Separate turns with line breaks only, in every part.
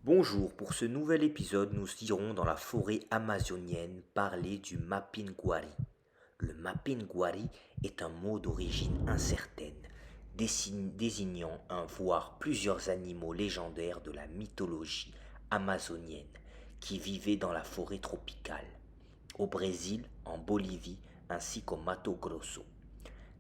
Bonjour, pour ce nouvel épisode, nous irons dans la forêt amazonienne parler du Mapinguari. Le Mapinguari est un mot d'origine incertaine, désignant un voire plusieurs animaux légendaires de la mythologie amazonienne qui vivaient dans la forêt tropicale, au Brésil, en Bolivie ainsi qu'au Mato Grosso.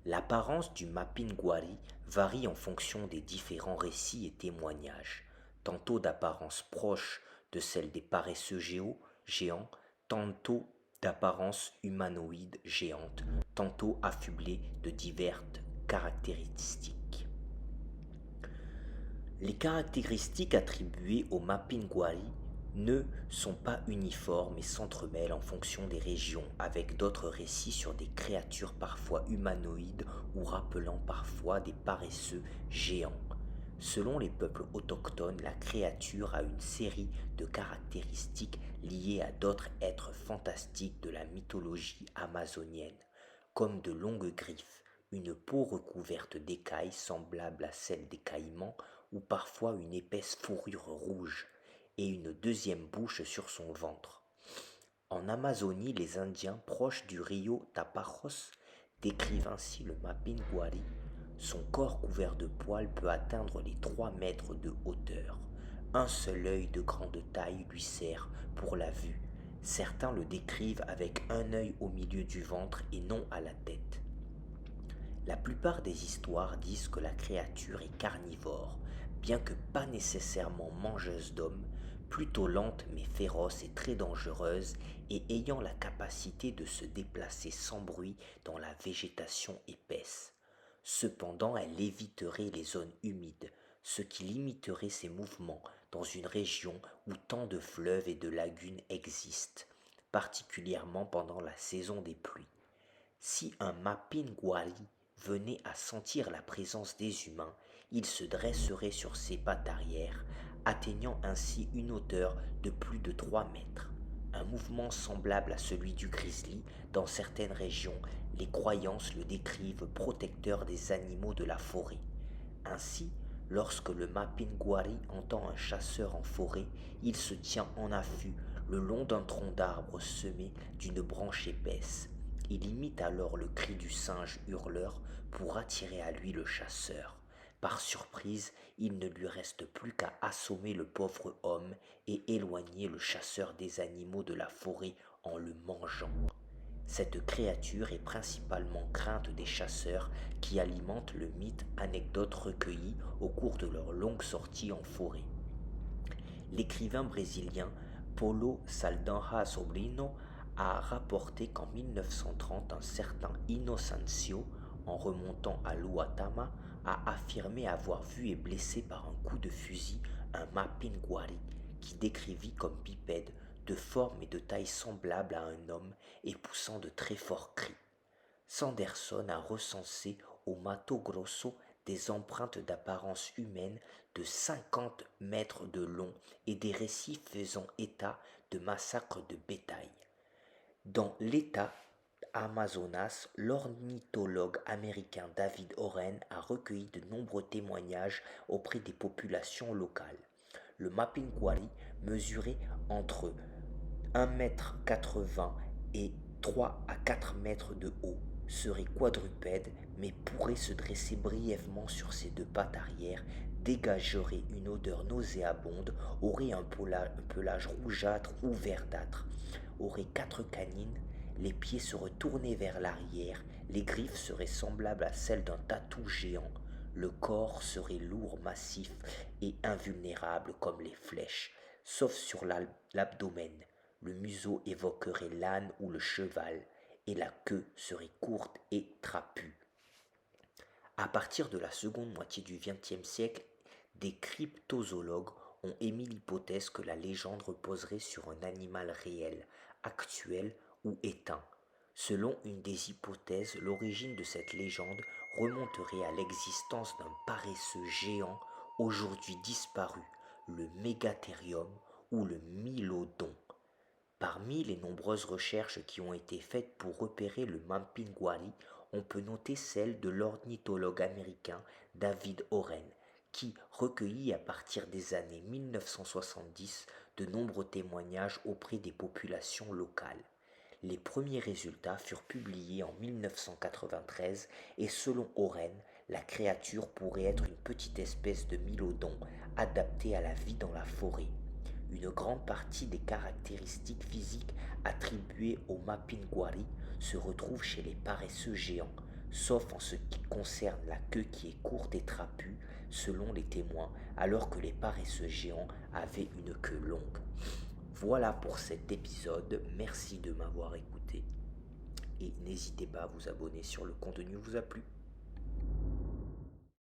L'apparence du Mapinguari varie en fonction des différents récits et témoignages, tantôt d'apparence proche de celle des paresseux géants, tantôt d'apparence humanoïde géante, tantôt affublée de diverses caractéristiques. Les caractéristiques attribuées au Mapinguari ne sont pas uniformes et s'entremêlent en fonction des régions, avec d'autres récits sur des créatures parfois humanoïdes ou rappelant parfois des paresseux géants. Selon les peuples autochtones, la créature a une série de caractéristiques liées à d'autres êtres fantastiques de la mythologie amazonienne, comme de longues griffes, une peau recouverte d'écailles semblables à celle des caïmans ou parfois une épaisse fourrure rouge, et une deuxième bouche sur son ventre. En Amazonie, les Indiens proches du rio Tapajos décrivent ainsi le Mapinguari. Son corps couvert de poils peut atteindre les 3 mètres de hauteur. Un seul œil de grande taille lui sert pour la vue. Certains le décrivent avec un œil au milieu du ventre et non à la tête. La plupart des histoires disent que la créature est carnivore, bien que pas nécessairement mangeuse d'hommes, plutôt lente mais féroce et très dangereuse, et ayant la capacité de se déplacer sans bruit dans la végétation épaisse. Cependant, elle éviterait les zones humides, ce qui limiterait ses mouvements dans une région où tant de fleuves et de lagunes existent, particulièrement pendant la saison des pluies. Si un Mapinguari venait à sentir la présence des humains, il se dresserait sur ses pattes arrière, atteignant ainsi une hauteur de plus de 3 mètres. Un mouvement semblable à celui du grizzly, dans certaines régions, les croyances le décrivent protecteur des animaux de la forêt. Ainsi, lorsque le Mapinguari entend un chasseur en forêt, il se tient en affût le long d'un tronc d'arbre semé d'une branche épaisse. Il imite alors le cri du singe hurleur pour attirer à lui le chasseur. Par surprise, il ne lui reste plus qu'à assommer le pauvre homme et éloigner le chasseur des animaux de la forêt en le mangeant. Cette créature est principalement crainte des chasseurs qui alimentent le mythe, anecdote recueillie au cours de leur longue sortie en forêt. L'écrivain brésilien Paulo Saldanha Sobrinho a rapporté qu'en 1930, un certain Inocencio, en remontant à Luatama, a affirmé avoir vu et blessé par un coup de fusil un Mapinguari qui décrivit comme bipède, de forme et de taille semblable à un homme et poussant de très forts cris. Sanderson a recensé au Mato Grosso des empreintes d'apparence humaine de 50 mètres de long et des récits faisant état de massacres de bétail. Dans l'État Amazonas, l'ornithologue américain David Oren a recueilli de nombreux témoignages auprès des populations locales. Le Mapinguari mesurait entre 1,80 m et 3 à 4 mètres de haut, serait quadrupède mais pourrait se dresser brièvement sur ses 2 pattes arrière, dégagerait une odeur nauséabonde, aurait un pelage rougeâtre ou verdâtre, aurait 4 canines, les pieds seraient tournés vers l'arrière, les griffes seraient semblables à celles d'un tatou géant, le corps serait lourd, massif et invulnérable comme les flèches, sauf sur l'abdomen. Le museau évoquerait l'âne ou le cheval, et la queue serait courte et trapue. À partir de la seconde moitié du XXe siècle, des cryptozoologues ont émis l'hypothèse que la légende reposerait sur un animal réel, actuel ou éteint. Selon une des hypothèses, l'origine de cette légende remonterait à l'existence d'un paresseux géant aujourd'hui disparu, le Mégatherium ou le Mylodon. Parmi les nombreuses recherches qui ont été faites pour repérer le Mapinguari, on peut noter celle de l'ornithologue américain David Oren, qui recueillit à partir des années 1970 de nombreux témoignages auprès des populations locales. Les premiers résultats furent publiés en 1993 et selon Oren, la créature pourrait être une petite espèce de mylodon adaptée à la vie dans la forêt. Une grande partie des caractéristiques physiques attribuées au Mapinguari se retrouvent chez les paresseux géants, sauf en ce qui concerne la queue qui est courte et trapue, selon les témoins, alors que les paresseux géants avaient une queue longue. Voilà pour cet épisode, merci de m'avoir écouté et n'hésitez pas à vous abonner si le contenu vous a plu.